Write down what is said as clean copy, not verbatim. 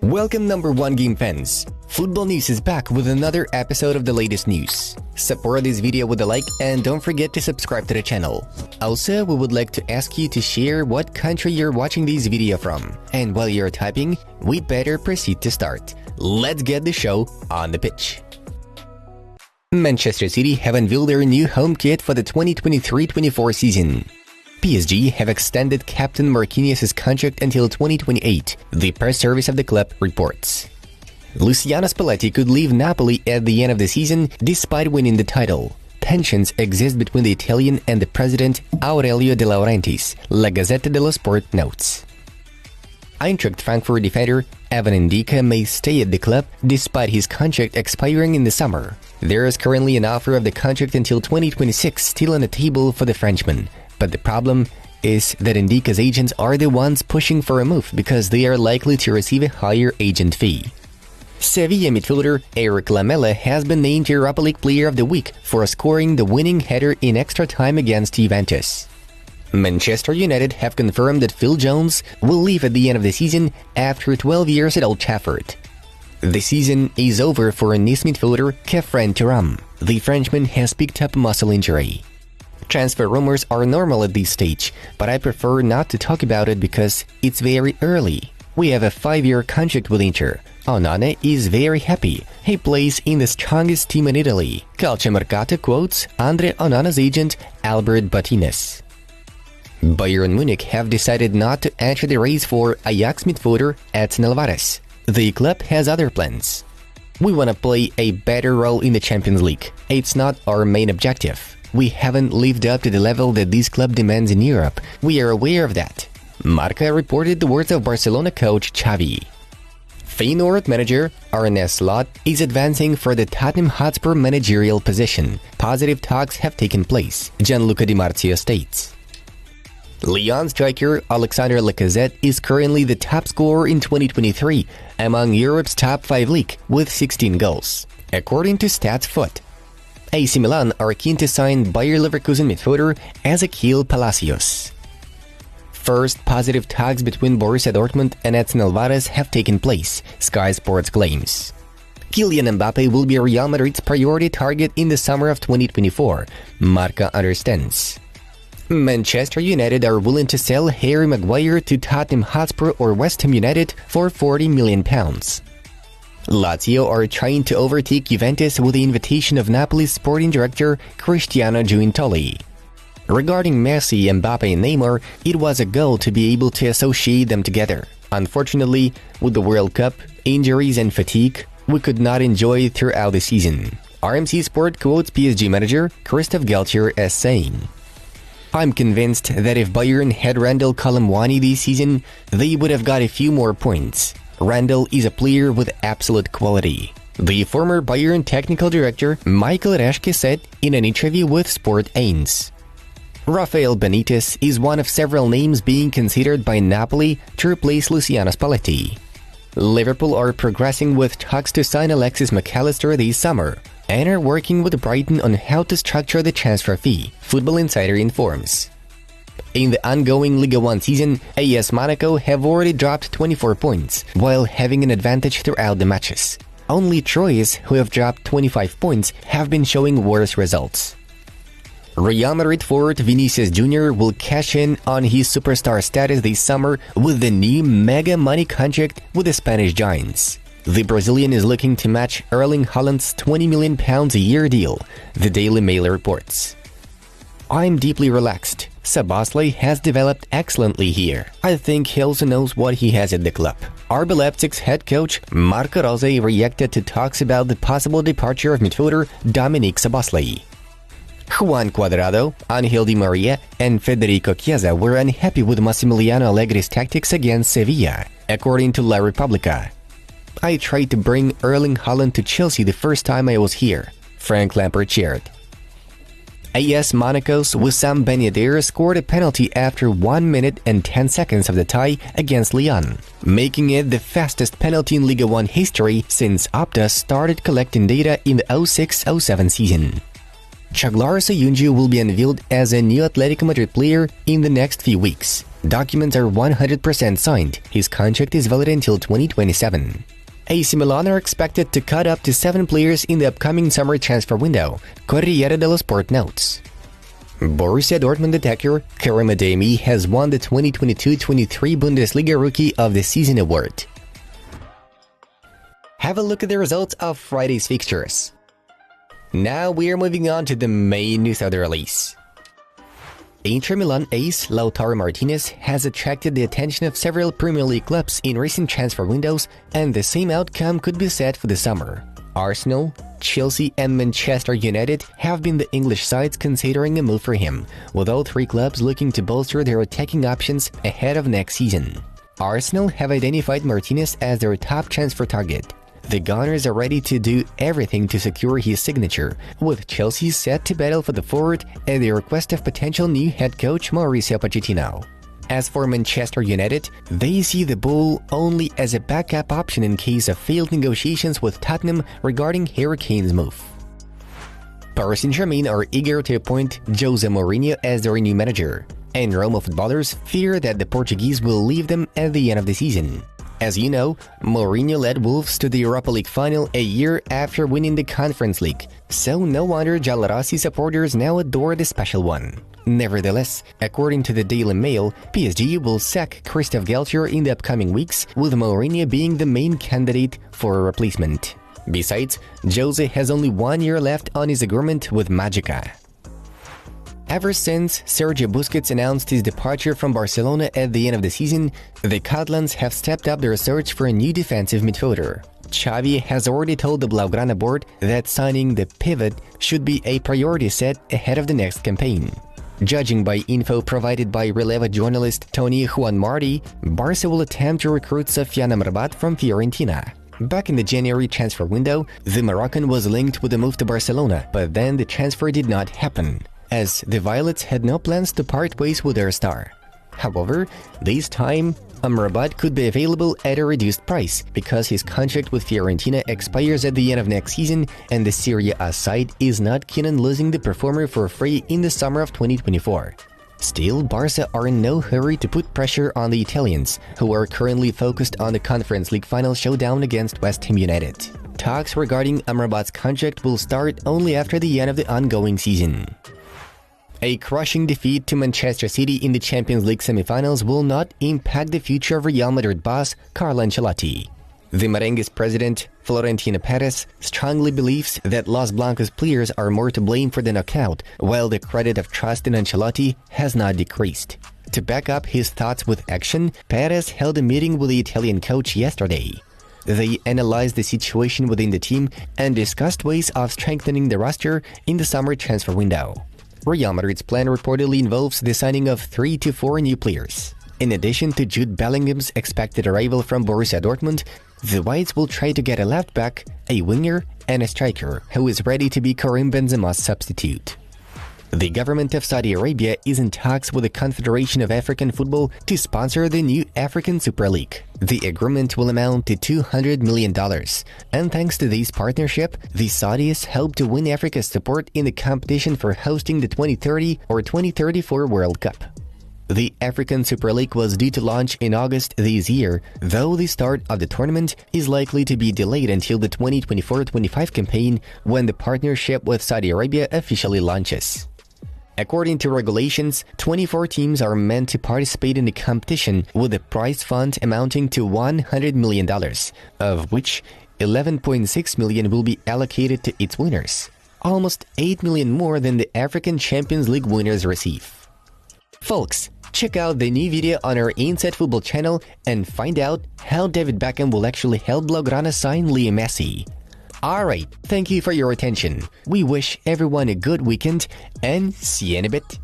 Welcome number 1 game fans. Football News is back with another episode of the latest news. Support this video with a like and don't forget to subscribe to the channel. Also, we would like to ask you to share what country you're watching this video from. And while you're typing, we'd better proceed to start. Let's get the show on the pitch. Manchester City have unveiled their new home kit for the 2023-24 season. PSG have extended Captain Marquinhos' contract until 2028, the press service of the club reports. Luciano Spalletti could leave Napoli at the end of the season despite winning the title. Tensions exist between the Italian and the president Aurelio De Laurentiis, La Gazzetta dello Sport notes. Eintracht Frankfurt defender Evan Ndika may stay at the club despite his contract expiring in the summer. There is currently an offer of the contract until 2026 still on the table for the Frenchman. But the problem is that Ndika's agents are the ones pushing for a move because they are likely to receive a higher agent fee. Sevilla midfielder Eric Lamela has been named Europa League Player of the Week for scoring the winning header in extra time against Juventus. Manchester United have confirmed that Phil Jones will leave at the end of the season after 12 years at Old Trafford. The season is over for Nice midfielder Khafren Thuram. The Frenchman has picked up a muscle injury. Transfer rumors are normal at this stage, but I prefer not to talk about it because it's very early. We have a 5-year contract with Inter. Onana is very happy. He plays in the strongest team in Italy. Calciomercato quotes Andre Onana's agent Albert Batines. Bayern Munich have decided not to enter the race for Ajax midfielder Edson Alvarez. The club has other plans. We want to play a better role in the Champions League. It's not our main objective. We haven't lived up to the level that this club demands in Europe. We are aware of that. Marca reported the words of Barcelona coach Xavi. Feyenoord manager Arne Slot is advancing for the Tottenham Hotspur managerial position. Positive talks have taken place, Gianluca Di Marzio states. Lyon striker Alexander Lacazette is currently the top scorer in 2023 among Europe's top 5 league with 16 goals, according to StatsFoot. AC Milan are keen to sign Bayer Leverkusen midfielder Ezequiel Palacios. First positive talks between Borussia Dortmund and Edson Alvarez have taken place, Sky Sports claims. Kylian Mbappe will be Real Madrid's priority target in the summer of 2024, Marca understands. Manchester United are willing to sell Harry Maguire to Tottenham Hotspur or West Ham United for £40 million. Lazio are trying to overtake Juventus with the invitation of Napoli's sporting director Cristiano Giuntoli. Regarding Messi, Mbappe and Neymar, it was a goal to be able to associate them together. Unfortunately, with the World Cup, injuries and fatigue, we could not enjoy it throughout the season. RMC Sport quotes PSG manager Christophe Galtier as saying, "I'm convinced that if Bayern had Randal Colomwani this season, they would have got a few more points. Randall is a player with absolute quality," the former Bayern technical director Michael Reschke said in an interview with Sport 1. Rafael Benitez is one of several names being considered by Napoli to replace Luciano Spalletti. Liverpool are progressing with talks to sign Alexis McAllister this summer and are working with Brighton on how to structure the transfer fee, Football Insider informs. In the ongoing Ligue 1 season, AS Monaco have already dropped 24 points, while having an advantage throughout the matches. Only Troyes, who have dropped 25 points, have been showing worse results. Real Madrid forward Vinicius Jr. will cash in on his superstar status this summer with the new mega money contract with the Spanish Giants. The Brazilian is looking to match Erling Haaland's £20 million a year deal, the Daily Mail reports. "I'm deeply relaxed. Szoboszlai has developed excellently here. I think he also knows what he has at the club." RB Leipzig's head coach Marco Rose reacted to talks about the possible departure of midfielder Dominik Szoboszlai. Juan Cuadrado, Angel Di Maria and Federico Chiesa were unhappy with Massimiliano Allegri's tactics against Sevilla, according to La Repubblica. "I tried to bring Erling Haaland to Chelsea the first time I was here," Frank Lampard shared. AS Monaco's Wissam Ben Yedder scored a penalty after 1 minute and 10 seconds of the tie against Lyon, making it the fastest penalty in Ligue 1 history since Opta started collecting data in the 06-07 season. Çağlar Söyüncü will be unveiled as a new Atletico Madrid player in the next few weeks. Documents are 100% signed. His contract is valid until 2027. AC Milan are expected to cut up to 7 players in the upcoming summer transfer window, Corriere dello Sport notes. Borussia Dortmund attacker Karim Adeyemi has won the 2022-23 Bundesliga Rookie of the Season award. Have a look at the results of Friday's fixtures. Now we are moving on to the main news of the release. Inter Milan ace Lautaro Martinez has attracted the attention of several Premier League clubs in recent transfer windows, and the same outcome could be set for the summer. Arsenal, Chelsea and Manchester United have been the English sides considering a move for him, with all 3 clubs looking to bolster their attacking options ahead of next season. Arsenal have identified Martinez as their top transfer target. The Gunners are ready to do everything to secure his signature, with Chelsea set to battle for the forward at the request of potential new head coach Mauricio Pochettino. As for Manchester United, they see the Bull only as a backup option in case of failed negotiations with Tottenham regarding Harry Kane's move. Paris Saint-Germain are eager to appoint Jose Mourinho as their new manager, and Roma footballers fear that the Portuguese will leave them at the end of the season. As you know, Mourinho led Wolves to the Europa League final a year after winning the Conference League, so no wonder Giallorossi supporters now adore the special one. Nevertheless, according to the Daily Mail, PSG will sack Christophe Galtier in the upcoming weeks, with Mourinho being the main candidate for a replacement. Besides, Jose has only 1 year left on his agreement with Magica. Ever since Sergio Busquets announced his departure from Barcelona at the end of the season, the Catalans have stepped up their search for a new defensive midfielder. Xavi has already told the Blaugrana board that signing the pivot should be a priority set ahead of the next campaign. Judging by info provided by Relevo journalist Toni Juanmarti, Barca will attempt to recruit Sofyan Amrabat from Fiorentina. Back in the January transfer window, the Moroccan was linked with a move to Barcelona, but then the transfer did not happen, as the Violets had no plans to part ways with their star. However, this time, Amrabat could be available at a reduced price because his contract with Fiorentina expires at the end of next season, and the Serie A side is not keen on losing the performer for free in the summer of 2024. Still, Barca are in no hurry to put pressure on the Italians, who are currently focused on the Conference League final showdown against West Ham United. Talks regarding Amrabat's contract will start only after the end of the ongoing season. A crushing defeat to Manchester City in the Champions League semi-finals will not impact the future of Real Madrid boss Carlo Ancelotti. The Merengues president, Florentino Perez, strongly believes that Los Blancos players are more to blame for the knockout, while the credit of trust in Ancelotti has not decreased. To back up his thoughts with action, Perez held a meeting with the Italian coach yesterday. They analyzed the situation within the team and discussed ways of strengthening the roster in the summer transfer window. Real Madrid's plan reportedly involves the signing of 3 to 4 new players. In addition to Jude Bellingham's expected arrival from Borussia Dortmund, the Whites will try to get a left back, a winger, and a striker who is ready to be Karim Benzema's substitute. The government of Saudi Arabia is in talks with the Confederation of African Football to sponsor the new African Super League. The agreement will amount to $200 million, and thanks to this partnership, the Saudis hope to win Africa's support in the competition for hosting the 2030 or 2034 World Cup. The African Super League was due to launch in August this year, though the start of the tournament is likely to be delayed until the 2024-25 campaign, when the partnership with Saudi Arabia officially launches. According to regulations, 24 teams are meant to participate in the competition, with a prize fund amounting to $100 million, of which $11.6 million will be allocated to its winners, almost $8 million more than the African Champions League winners receive. Folks, check out the new video on our Inside Football channel and find out how David Beckham will actually help Blaugrana sign Leo Messi. Alright, thank you for your attention. We wish everyone a good weekend and see you in a bit.